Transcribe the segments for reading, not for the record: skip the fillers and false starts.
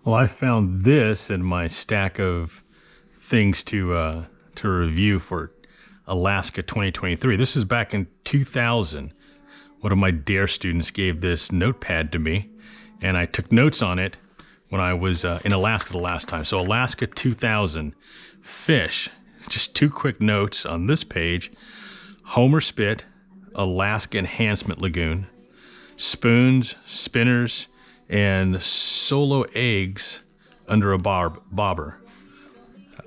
Well, I found this in my stack of things to review for Alaska 2023. This is back in 2000. One of my DARE students gave this notepad to me, and I took notes on it when I was in Alaska the last time. So Alaska 2000, fish. Just two quick notes on this page. Homer Spit, Alaska Enhancement Lagoon, spoons, spinners, and solo eggs under a bobber.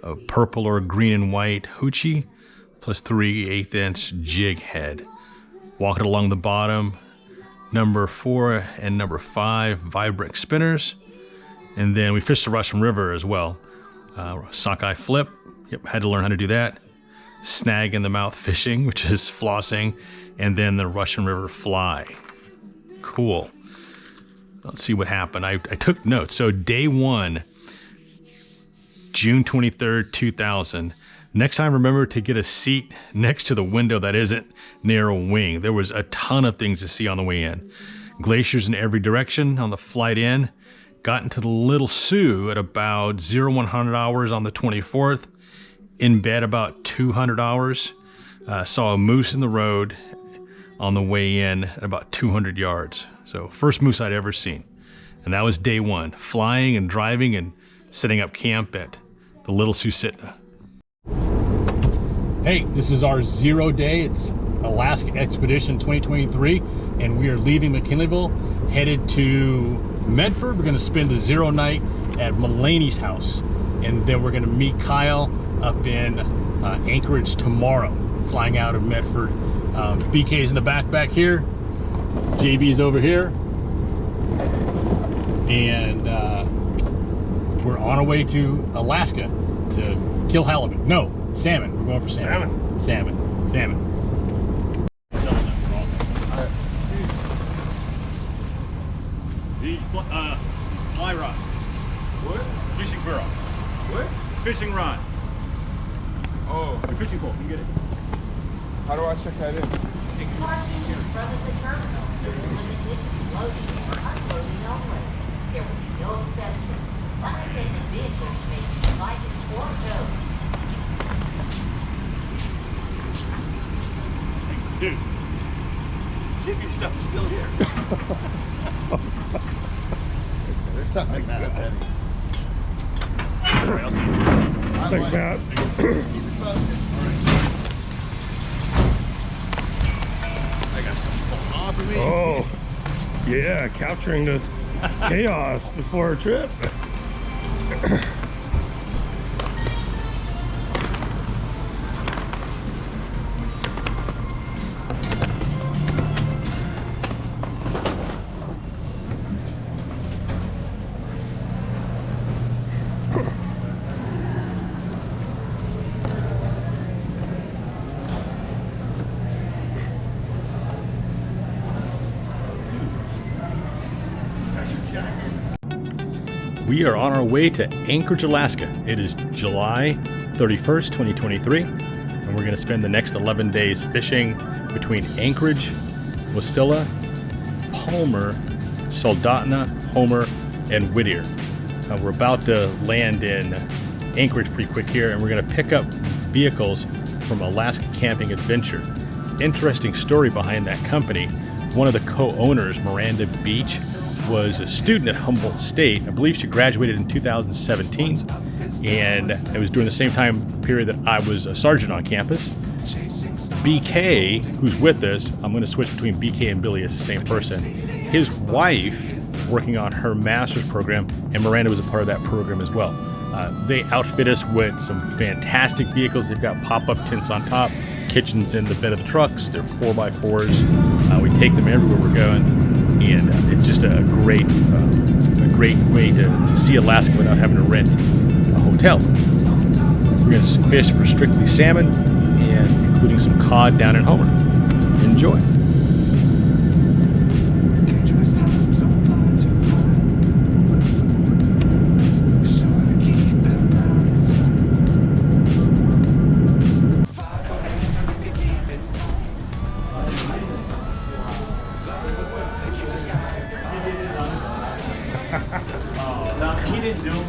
A purple or green and white hoochie plus 3/8 inch jig head. Walking along the bottom, number 4 and number 5 vibrant spinners. And then we fished the Russian River as well. Sockeye flip, yep, had to learn how to do that. Snag in the mouth fishing, which is flossing. And then the Russian River fly. Cool. Let's see what happened. I took notes. So day 1, June 23rd, 2000. Next time, remember to get a seat next to the window that isn't near a wing. There was a ton of things to see on the way in. Glaciers in every direction on the flight in. Got into the Little Sioux at about 0100 hours on the 24th. In bed about 200 hours. Saw a moose in the road on the way in at about 200 yards. So first moose I'd ever seen. And that was day 1, flying and driving and setting up camp at the Little Soldotna. Hey, this is our 0 day. It's Alaska Expedition 2023, and we are leaving McKinleyville, headed to Medford. We're gonna spend the 0 night at Mulaney's house. And then we're gonna meet Kyle up in Anchorage tomorrow, flying out of Medford. BK's in the back here. JB's over here. And we're on our way to Alaska to kill halibut. No, salmon. We're going for salmon. Salmon. These fly rod. What? Fishing burrow. What? Fishing rod. Oh. A fishing pole. You get it. How do I check that in? Parking in front of the terminal. There is limited loading or unloading only. There will be no exception. Unattended vehicles may be invited or towed. Dude, Jiffy stuff is still here. There's something like that. That's heavy. Thanks, Matt. I got stuff falling off of me. Oh, yeah, capturing this chaos before a trip. We are on our way to Anchorage, Alaska. It is July 31st, 2023, and we're going to spend the next 11 days fishing between Anchorage, Wasilla, Plamer, Soldotna, Homer, and Whittier. We're about to land in Anchorage pretty quick here, and we're going to pick up vehicles from Alaska Camping Adventure. Interesting story behind that company. One of the co-owners, Miranda Beach, was a student at Humboldt State. I believe she graduated in 2017, and it was during the same time period that I was a sergeant on campus. BK, who's with us, I'm going to switch between BK and Billy as the same person. His wife working on her master's program, and Miranda was a part of that program as well. They outfit us with some fantastic vehicles. They've got pop-up tents on top, kitchens in the bed of the trucks. They're 4x4s. We take them everywhere we're going, and it's just a great way to see Alaska without having to rent a hotel. We're going to fish for strictly salmon, and including some cod down in Homer. Enjoy.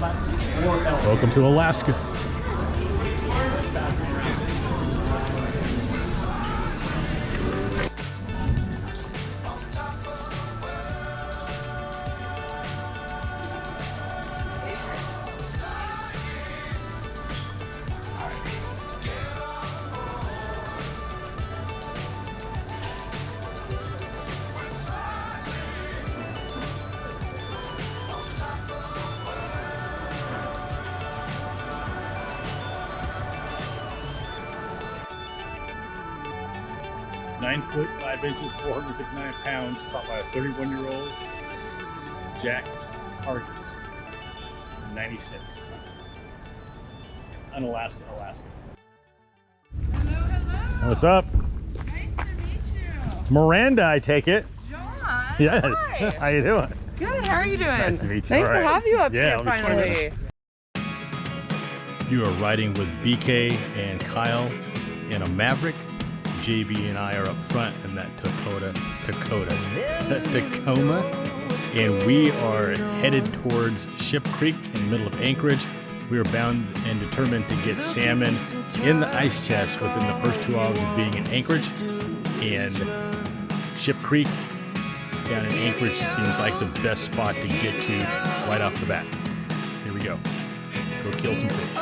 Welcome to Alaska. Nine foot 5 inches, 459 pounds, caught by a 31-year-old Jack Hargis, 96, in Alaska. Hello, hello. What's up? Nice to meet you. Miranda, I take it. John. Yes. Hi. How you doing? Good. How are you doing? Nice to meet you. Nice All to right. have you up Yeah, here only 20 finally. You are riding with BK and Kyle in a Maverick. JB and I are up front in that Tacoma, and we are headed towards Ship Creek in the middle of Anchorage. We are bound and determined to get salmon in the ice chest within the first 2 hours of being in Anchorage. And Ship Creek down in Anchorage seems like the best spot to get to right off the bat. Here we go. Go kill some fish.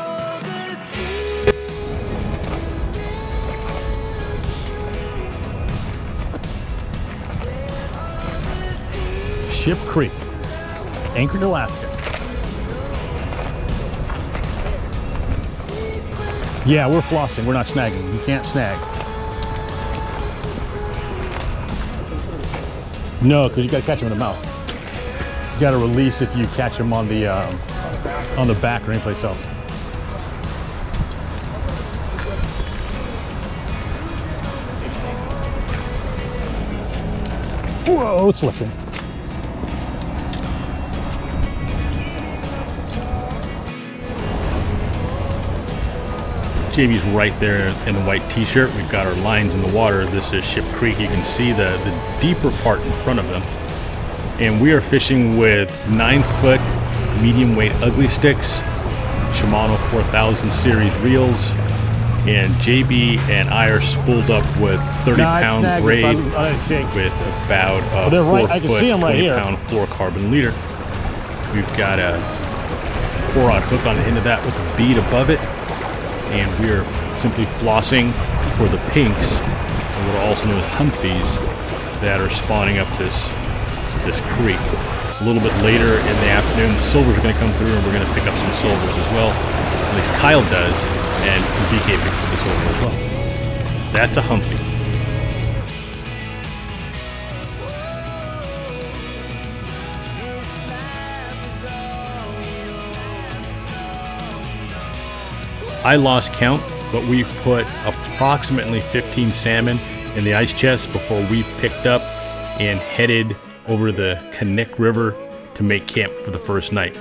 Ship Creek, Anchorage, Alaska. Yeah, we're flossing. We're not snagging. You can't snag. No, because you got to catch them in the mouth. You got to release if you catch them on the back or anyplace else. Whoa, it's slipping. JB's right there in the white t-shirt. We've got our lines in the water. This is Ship Creek. You can see the deeper part in front of them. And we are fishing with 9-foot medium weight ugly sticks, Shimano 4000 series reels, and JB and I are spooled up with 30-pound braid with about a 4-foot, 20-pound fluorocarbon leader. We've got a 4-aught hook on the end of that with a bead above it, and we are simply flossing for the pinks, and what are also known as humphies, that are spawning up this creek. A little bit later in the afternoon, the silvers are going to come through, and we're going to pick up some silvers as well. At least Kyle does, and BK picks up the silver as well. That's a humpy. I lost count, but we put approximately 15 salmon in the ice chest before we picked up and headed over the Connect River to make camp for the first night.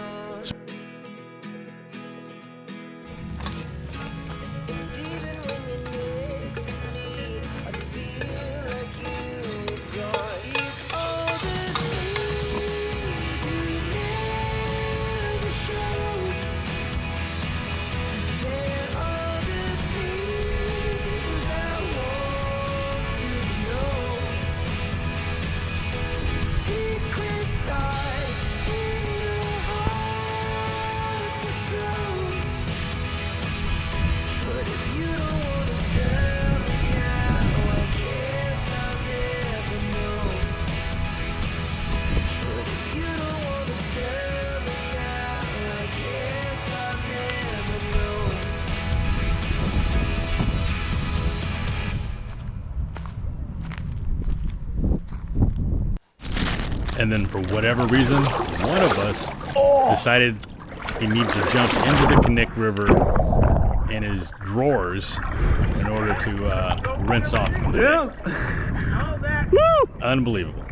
And then for whatever reason, one of us decided he needed to jump into the Connect River in his drawers in order to rinse off from the day. Woo! Unbelievable.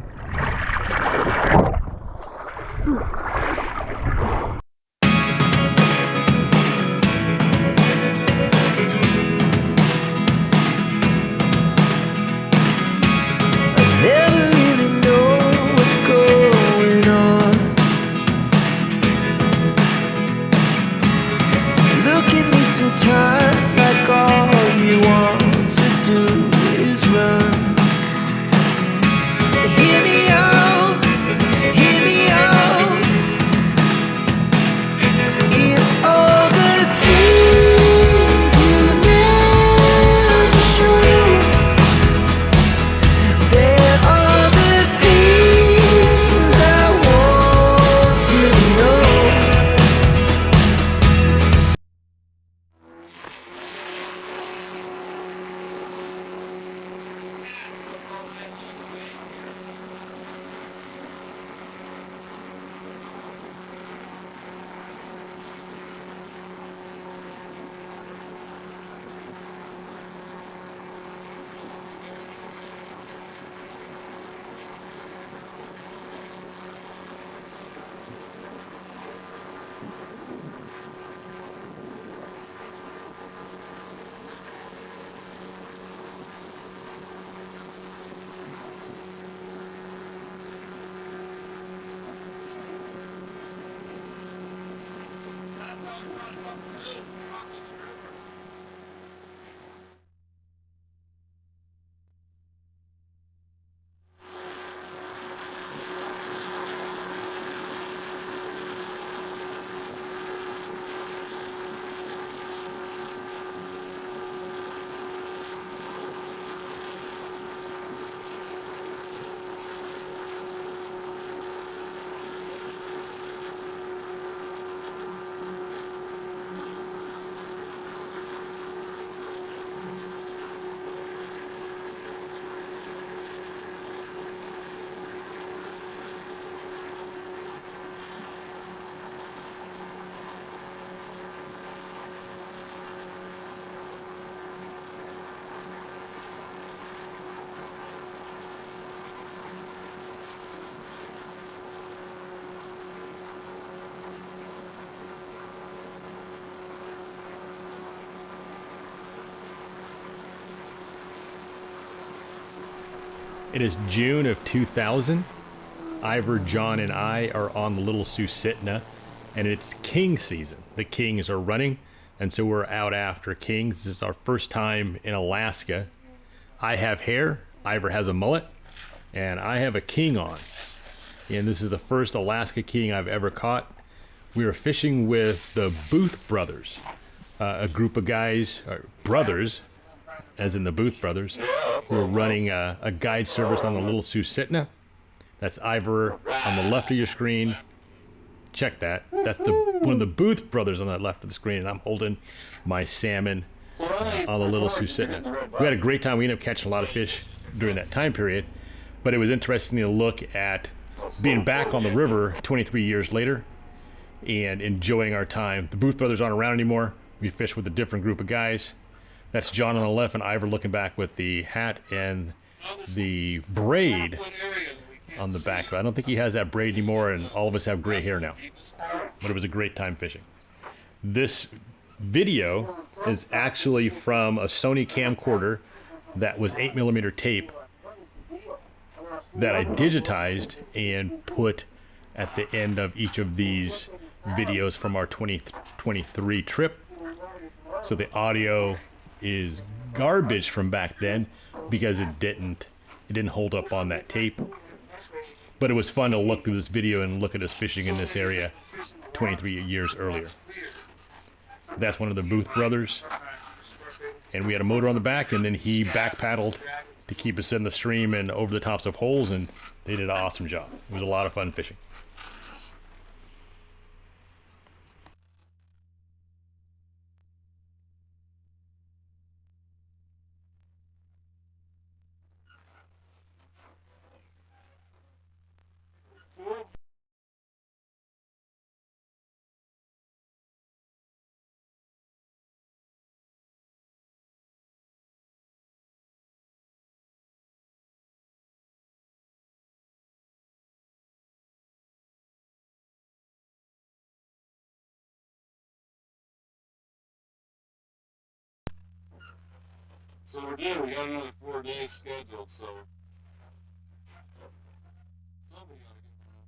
It is June of 2000. Ivor, John, and I are on the Little Soldotna, and it's king season. The kings are running, and so we're out after kings. This is our first time in Alaska. I have hair, Ivor has a mullet, and I have a king on. And this is the first Alaska king I've ever caught. We were fishing with the Booth brothers, a group of guys, brothers, as in the Booth brothers, who are running a guide service on the Little Soldotna. That's Ivor on the left of your screen. Check that. That's one of the Booth brothers on the left of the screen, and I'm holding my salmon on the Little Soldotna. We had a great time. We ended up catching a lot of fish during that time period, but it was interesting to look at being back on the river 23 years later and enjoying our time. The Booth brothers aren't around anymore. We fished with a different group of guys. That's John on the left and Ivor looking back with the hat and the braid on the back. I don't think he has that braid anymore, and all of us have gray hair now. But it was a great time fishing. This video is actually from a Sony camcorder that was 8mm tape that I digitized and put at the end of each of these videos from our 2023 trip. So the audio is garbage from back then because it didn't hold up on that tape. But it was fun to look through this video and look at us fishing in this area 23 years earlier. That's one of the Booth brothers. And we had a motor on the back, and then he back paddled to keep us in the stream and over the tops of holes, and they did an awesome job. It was a lot of fun fishing. So we're good. We got another 4 days scheduled, so somebody gotta get around.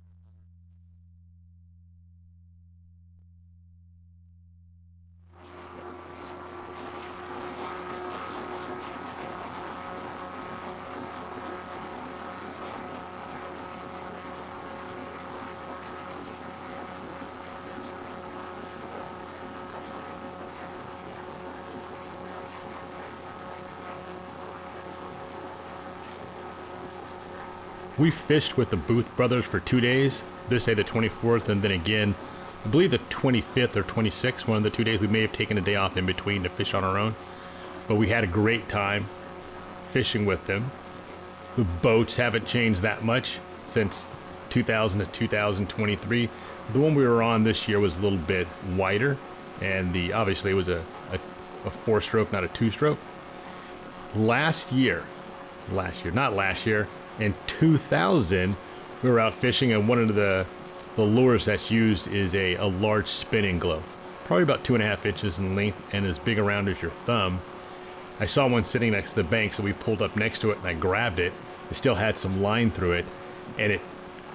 We fished with the Booth brothers for 2 days. This day the 24th, and then again, I believe the 25th or 26th, one of the 2 days. We may have taken a day off in between to fish on our own. But we had a great time fishing with them. The boats haven't changed that much since 2000 to 2023. The one we were on this year was a little bit wider, and obviously it was a 4-stroke, not a 2-stroke. In 2000, we were out fishing, and one of the lures that's used is a large spinning glow, probably about 2.5 inches in length and as big around as your thumb. I saw one sitting next to the bank, so we pulled up next to it and I grabbed it. It still had some line through it, and it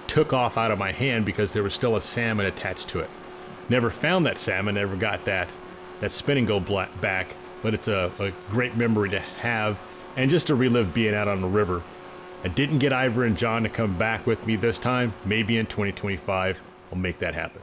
took off out of my hand because there was still a salmon attached to it. Never found that salmon, never got that that spin and go back, but it's a great memory to have and just to relive being out on the river. I didn't get Ivor and John to come back with me this time. Maybe in 2025, I'll make that happen.